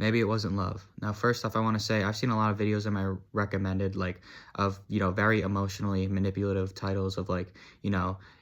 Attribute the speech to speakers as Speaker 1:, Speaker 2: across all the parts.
Speaker 1: maybe it wasn't love. Now, first off, I want to say I've seen a lot of videos in my recommended, like, of, very emotionally manipulative titles of, like,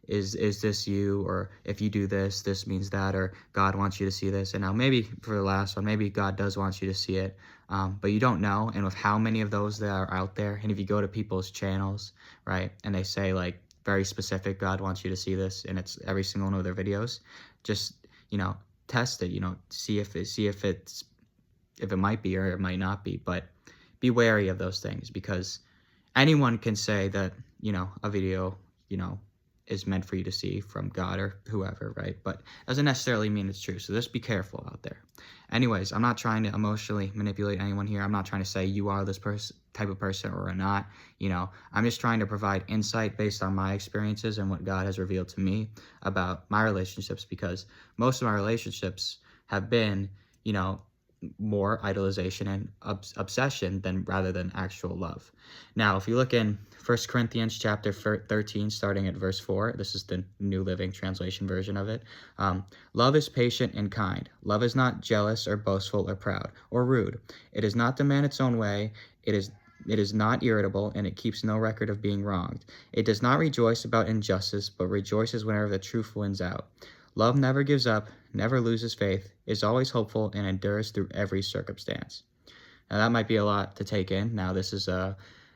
Speaker 1: is this you? Or if you do this, this means that, or God wants you to see this. And now maybe for the last one, maybe God does want you to see it, but you don't know. And with how many of those that are out there, and if you go to people's channels, right, and they say, like, very specific, God wants you to see this, and it's every single one of their videos, just, test it, see if it might be or it might not be. But be wary of those things, because anyone can say that, a video, is meant for you to see from God or whoever, right? But doesn't necessarily mean it's true. So just be careful out there. Anyways, I'm not trying to emotionally manipulate anyone here. I'm not trying to say you are this type of person or not. I'm just trying to provide insight based on my experiences and what God has revealed to me about my relationships, because most of my relationships have been, more idolization and obsession than rather than actual love. Now, if you look in 1 Corinthians chapter 13, starting at verse 4, this is the New Living Translation version of it. Love is patient and kind. Love is not jealous or boastful or proud or rude. It does not demand its own way. It is not irritable, and it keeps no record of being wronged. It does not rejoice about injustice, but rejoices whenever the truth wins out. Love never gives up, never loses faith, is always hopeful, and endures through every circumstance. Now, that might be a lot to take in. Now, this is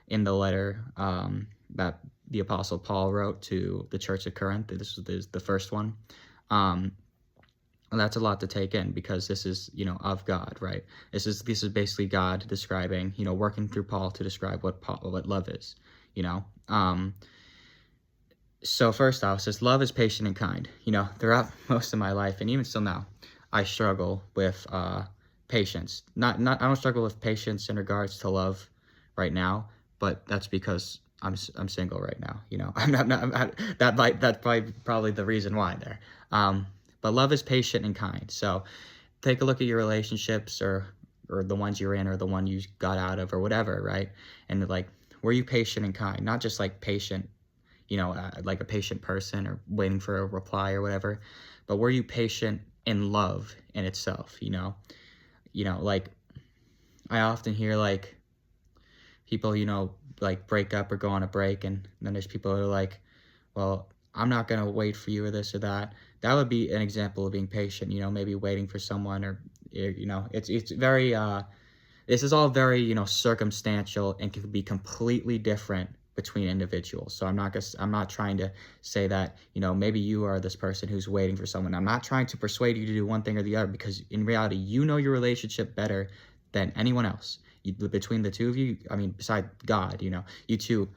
Speaker 1: in the letter that the Apostle Paul wrote to the church of Corinth. This is the first one. And that's a lot to take in, because this is, of God, right? This is basically God describing, working through Paul to describe what love is, So first off, it says love is patient and kind. Throughout most of my life, and even still now, I struggle with patience. I don't struggle with patience in regards to love right now, but that's because I'm single right now. That's probably the reason why there. But love is patient and kind. So take a look at your relationships, or the ones you're in, or the one you got out of, or whatever, right? And, like, were you patient and kind? Not just like patient, like a patient person or waiting for a reply or whatever, but were you patient in love in itself? Like, I often hear, like, people, like, break up or go on a break, and then there's people who are like, well, I'm not going to wait for you or this or that. That would be an example of being patient, maybe waiting for someone, or, it's very, this is all very, circumstantial, and can be completely different between individuals. So I'm not trying to say that, maybe you are this person who's waiting for someone. I'm not trying to persuade you to do one thing or the other, because in reality, your relationship better than anyone else. Between the two of you, I mean, beside God, you two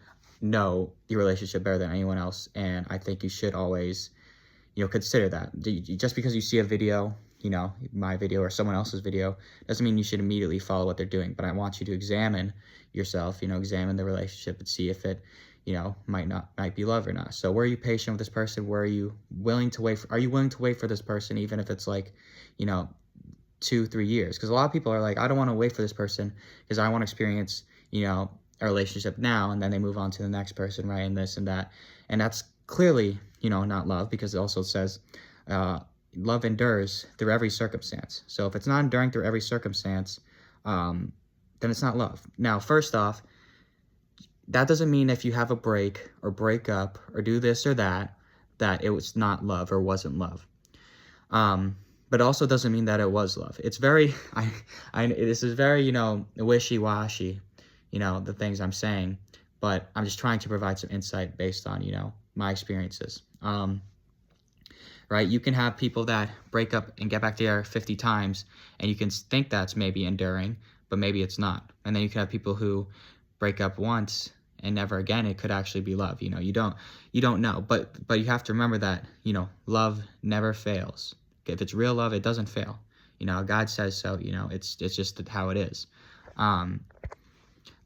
Speaker 1: know your relationship better than anyone else. And I think you should always, consider that. Just because you see a video, my video or someone else's video, doesn't mean you should immediately follow what they're doing. But I want you to examine yourself, examine the relationship, and see if it, might be love or not. So were you patient with this person? Are you willing to wait for this person, even if it's like, 2-3 years? Because a lot of people are like, I don't want to wait for this person because I want to experience, a relationship now, and then they move on to the next person, right? And this and that. And that's clearly, not love, because it also says, love endures through every circumstance. So if it's not enduring through every circumstance, then it's not love. Now, first off, that doesn't mean if you have a break or break up or do this or that it was not love or wasn't love. But it also doesn't mean that it was love. It's very, this is very, wishy-washy, the things I'm saying, but I'm just trying to provide some insight based on, my experiences. Right? You can have people that break up and get back together 50 times, and you can think that's maybe enduring, but maybe it's not. And then you can have people who break up once and never again. It could actually be love. You don't know. But you have to remember that, love never fails. If it's real love, it doesn't fail. God says so. It's just how it is.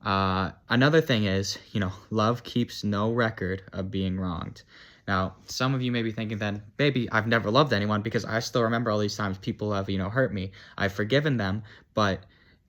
Speaker 1: Another thing is, love keeps no record of being wronged. Now, some of you may be thinking then, baby, I've never loved anyone, because I still remember all these times people have, hurt me. I've forgiven them, but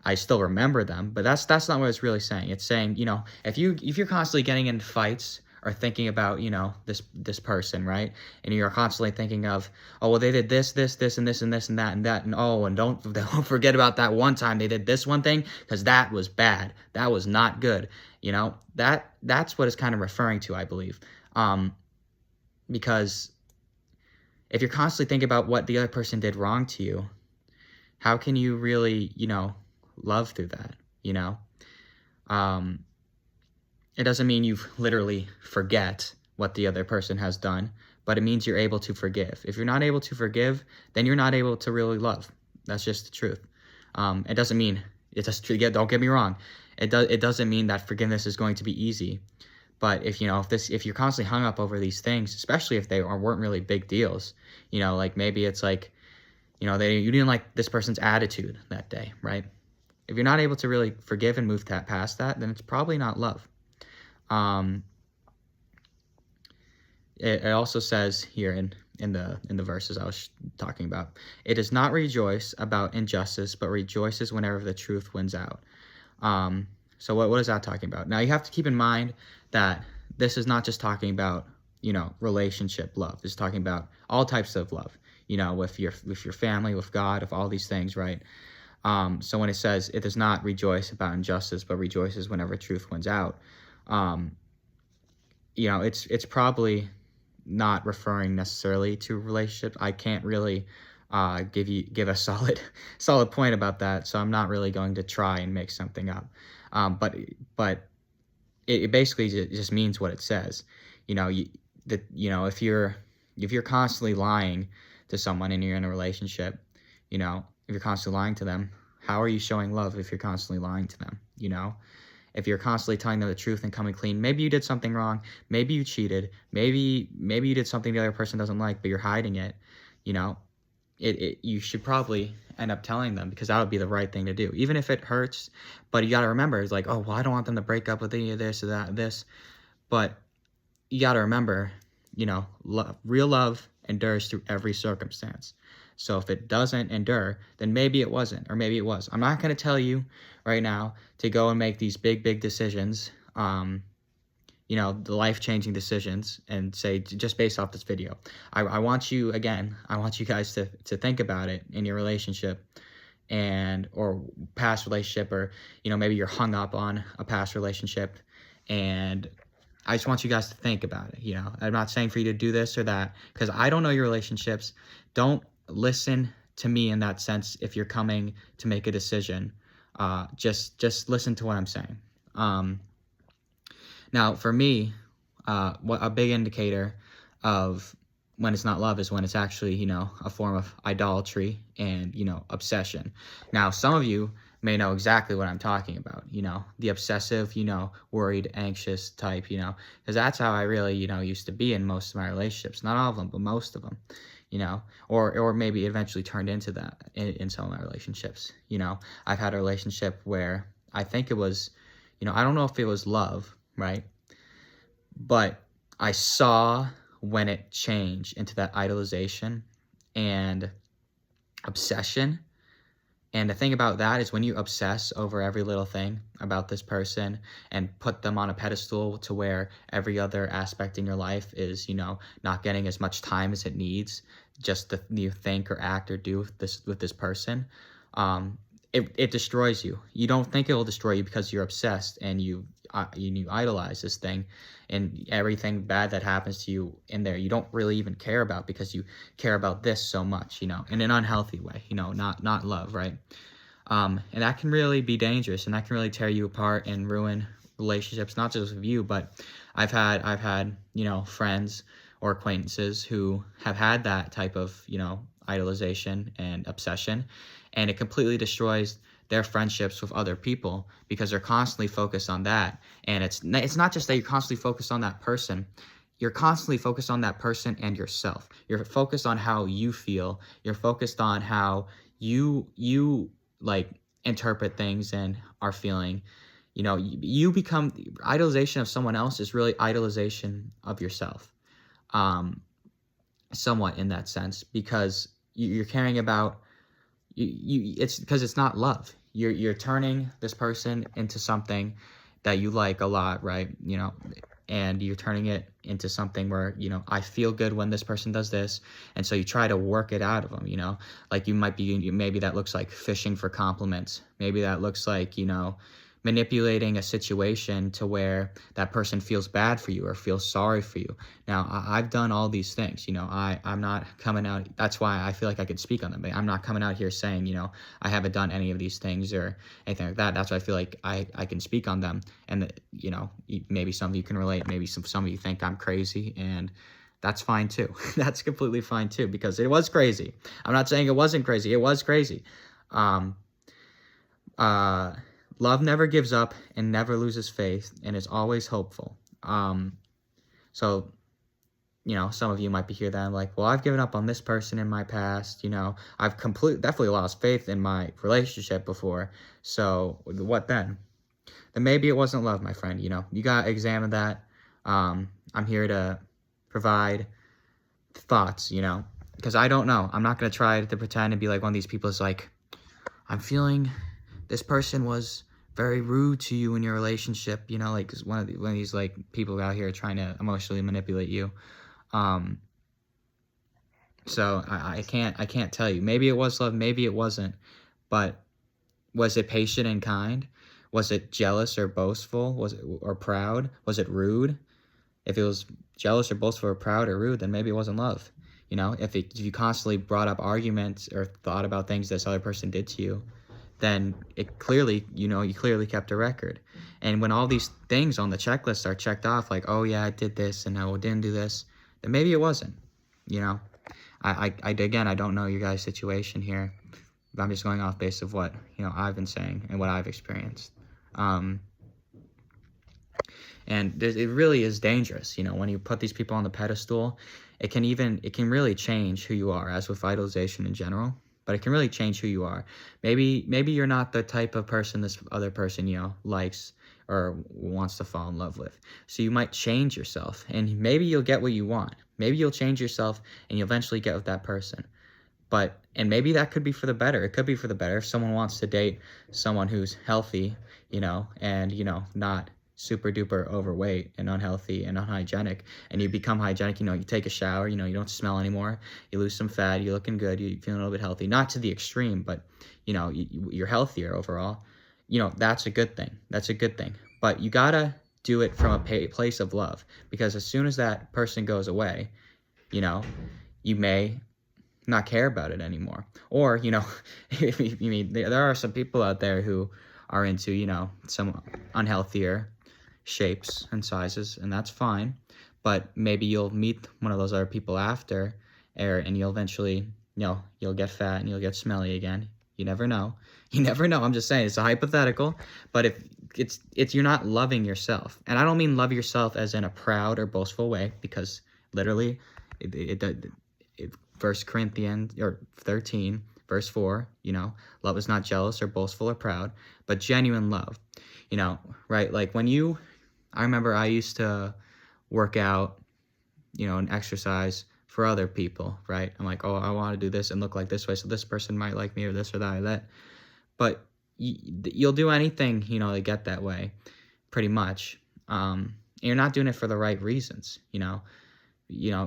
Speaker 1: I still remember them. But that's not what it's really saying. It's saying, if you're constantly getting in fights are thinking about, this person, right? And you're constantly thinking of, oh, well, they did this, this, this, and this, and this, and that, and that, and oh, and don't forget about that one time they did this one thing, because that was bad. That was not good. That's what it's kind of referring to, I believe. Because if you're constantly thinking about what the other person did wrong to you, how can you really, love through that, It doesn't mean you literally forget what the other person has done, but it means you're able to forgive. If you're not able to forgive, then you're not able to really love. That's just the truth. It doesn't mean, don't get me wrong. It doesn't mean that forgiveness is going to be easy. But if you're constantly hung up over these things, especially if they weren't really big deals, like maybe it's like, you didn't like this person's attitude that day, right? If you're not able to really forgive and move past that, then it's probably not love. It also says here in the verses I was talking about, it does not rejoice about injustice, but rejoices whenever the truth wins out. So what is that talking about? Now you have to keep in mind that this is not just talking about, relationship love. It's talking about all types of love, with your family, with God, with all these things, right? So when it says it does not rejoice about injustice, but rejoices whenever truth wins out, it's probably not referring necessarily to relationships. I can't really give a solid point about that, so I'm not really going to try and make something up. But it basically just means what it says. If you're constantly lying to someone and you're in a relationship, if you're constantly lying to them, how are you showing love if you're constantly lying to them? If you're constantly telling them the truth and coming clean, maybe you did something wrong, maybe you cheated, maybe you did something the other person doesn't like, but you're hiding it, you should probably end up telling them, because that would be the right thing to do, even if it hurts. But you got to remember, it's like, oh, well, I don't want them to break up with any of this or that, this. But you got to remember, real love endures through every circumstance. So if it doesn't endure, then maybe it wasn't, or maybe it was. I'm not going to tell you right now to go and make these big decisions, the life-changing decisions, and say, just based off this video. I want you guys to think about it in your relationship or past relationship, or, maybe you're hung up on a past relationship, and I just want you guys to think about it. I'm not saying for you to do this or that, because I don't know your relationships. Don't listen to me in that sense if you're coming to make a decision. Just listen to what I'm saying. Now, for me, what a big indicator of when it's not love is when it's actually, a form of idolatry and, obsession. Now, some of you may know exactly what I'm talking about, the obsessive, worried, anxious type, because that's how I really, used to be in most of my relationships. Not all of them, but most of them, or maybe eventually turned into that in some of my relationships. I've had a relationship where I think it was, I don't know if it was love, right? But I saw when it changed into that idolization and obsession. And the thing about that is when you obsess over every little thing about this person and put them on a pedestal to where every other aspect in your life is, not getting as much time as it needs, just you think or act or do with this person, it destroys you. You don't think it will destroy you because you're obsessed and you idolize this thing, and everything bad that happens to you in there, you don't really even care about because you care about this so much, in an unhealthy way, not love, right? And that can really be dangerous, and that can really tear you apart and ruin relationships, not just with you, but I've had friends or acquaintances who have had that type of, idolization and obsession, and it completely destroys their friendships with other people because they're constantly focused on that. And it's not just that you're constantly focused on that person. You're constantly focused on that person and yourself. You're focused on how you feel. You're focused on how you like interpret things and are feeling. You become, idolization of someone else is really idolization of yourself. Somewhat in that sense, because you're caring about it's because it's not love. You're turning this person into something that you like a lot, right? and you're turning it into something where, I feel good when this person does this, and so you try to work it out of them, like maybe that looks like fishing for compliments. Maybe that looks like, manipulating a situation to where that person feels bad for you or feels sorry for you. Now, I've done all these things. I'm not coming out. That's why I feel like I could speak on them. But I'm not coming out here saying, I haven't done any of these things or anything like that. That's why I feel like I can speak on them. And, maybe some of you can relate. Maybe some of you think I'm crazy. And that's fine too. That's completely fine too, because it was crazy. I'm not saying it wasn't crazy. It was crazy. Love never gives up and never loses faith and is always hopeful. So, some of you might be here that I'm like, well, I've given up on this person in my past. I've definitely lost faith in my relationship before. So what then? Then maybe it wasn't love, my friend. You got to examine that. I'm here to provide thoughts, because I don't know. I'm not going to try to pretend and be like one of these people is like, I'm feeling this person was very rude to you in your relationship, like one of these like people out here trying to emotionally manipulate you. So I can't tell you. Maybe it was love, maybe it wasn't. But was it patient and kind? Was it jealous or boastful? Was it or proud? Was it rude? If it was jealous or boastful or proud or rude, then maybe it wasn't love. If you constantly brought up arguments or thought about things this other person did to you, then it clearly, you clearly kept a record. And when all these things on the checklist are checked off, like, oh yeah, I did this and I didn't do this, then maybe it wasn't. Again, I don't know your guys' situation here, but I'm just going off base of what, I've been saying and what I've experienced. And it really is dangerous, when you put these people on the pedestal. It can really change who you are, as with idolization in general. But it can really change who you are. Maybe you're not the type of person this other person, likes or wants to fall in love with. So you might change yourself, and maybe you'll get what you want. Maybe you'll change yourself, and you'll eventually get with that person. And maybe that could be for the better. It could be for the better if someone wants to date someone who's healthy, and, not super duper overweight and unhealthy and unhygienic, and you become hygienic, you take a shower, you don't smell anymore, you lose some fat, you're looking good, you're feeling a little bit healthy, not to the extreme, but you're healthier overall. That's a good thing. But you gotta do it from a place of love, because as soon as that person goes away, you may not care about it anymore. Or, there are some people out there who are into, some unhealthier shapes and sizes, and that's fine. But maybe you'll meet one of those other people after, and you'll eventually, you'll get fat and you'll get smelly again. You never know. I'm just saying, it's a hypothetical. But if it's you're not loving yourself, and I don't mean love yourself as in a proud or boastful way, because literally, it 1 Corinthians or 13 verse 4, love is not jealous or boastful or proud, but genuine love. Right? Like I remember I used to work out, and exercise for other people, right? I'm like, oh, I want to do this and look like this way, so this person might like me, or this or that or that. But you'll do anything, to get that way, pretty much. And you're not doing it for the right reasons,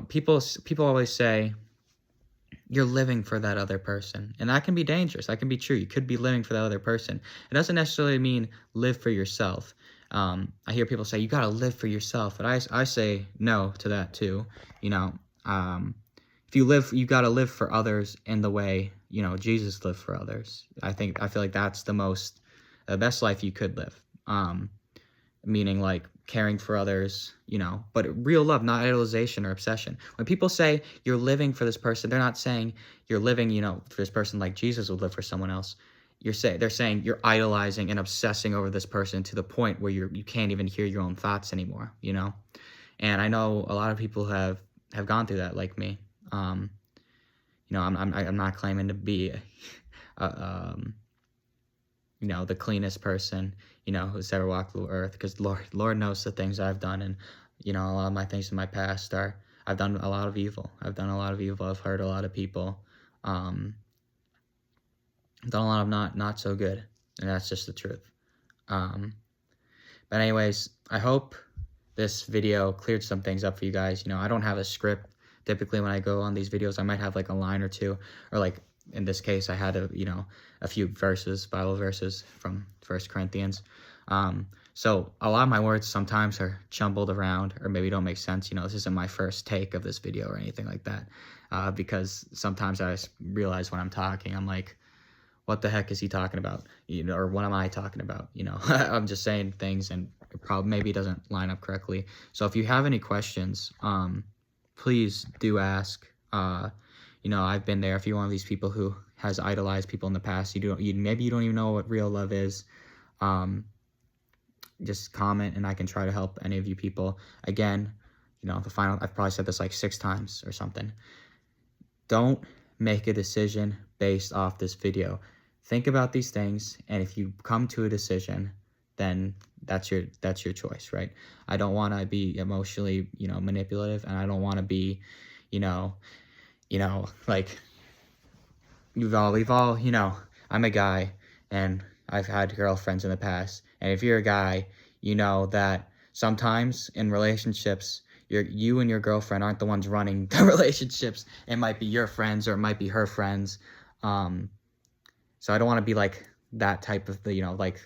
Speaker 1: People always say, you're living for that other person. And that can be dangerous. That can be true. You could be living for that other person. It doesn't necessarily mean live for yourself. I hear people say, you got to live for yourself. But I say no to that too. If you live, you got to live for others in the way, Jesus lived for others. I feel like that's the best life you could live. Meaning like caring for others, but real love, not idolization or obsession. When people say you're living for this person, they're not saying you're living, for this person like Jesus would live for someone else. They're saying you're idolizing and obsessing over this person to the point where you can't even hear your own thoughts anymore, And I know a lot of people have gone through that, like me. I'm not claiming to be the cleanest person, who's ever walked the earth, because Lord knows the things I've done, and, a lot of my things in my past I've done a lot of evil. I've hurt a lot of people, done a lot of not so good, and that's just the truth. But anyways, I hope this video cleared some things up for you guys. I don't have a script. Typically when I go on these videos, I might have like a line or two, or like in this case, I had a few verses, Bible verses from 1 Corinthians. So a lot of my words sometimes are jumbled around or maybe don't make sense. This isn't my first take of this video or anything like that, because sometimes I realize when I'm talking, I'm like, what the heck is he talking about? Or what am I talking about? I'm just saying things and it probably maybe doesn't line up correctly. So if you have any questions, please do ask. I've been there. If you're one of these people who has idolized people in the past, maybe you don't even know what real love is. Just comment and I can try to help any of you people. Again, I've probably said this like 6 times or something. Don't make a decision based off this video. Think about these things, and if you come to a decision, then that's your choice, right? I don't want to be emotionally, manipulative, and I don't want to be, like we've all, I'm a guy and I've had girlfriends in the past, and if you're a guy, you know that sometimes in relationships, you and your girlfriend aren't the ones running the relationships. It might be your friends or it might be her friends. So I don't want to be like that type of like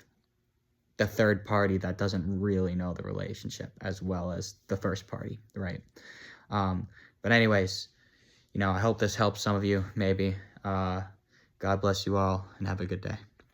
Speaker 1: the third party that doesn't really know the relationship as well as the first party, right? But anyways, I hope this helps some of you, maybe. God bless you all and have a good day.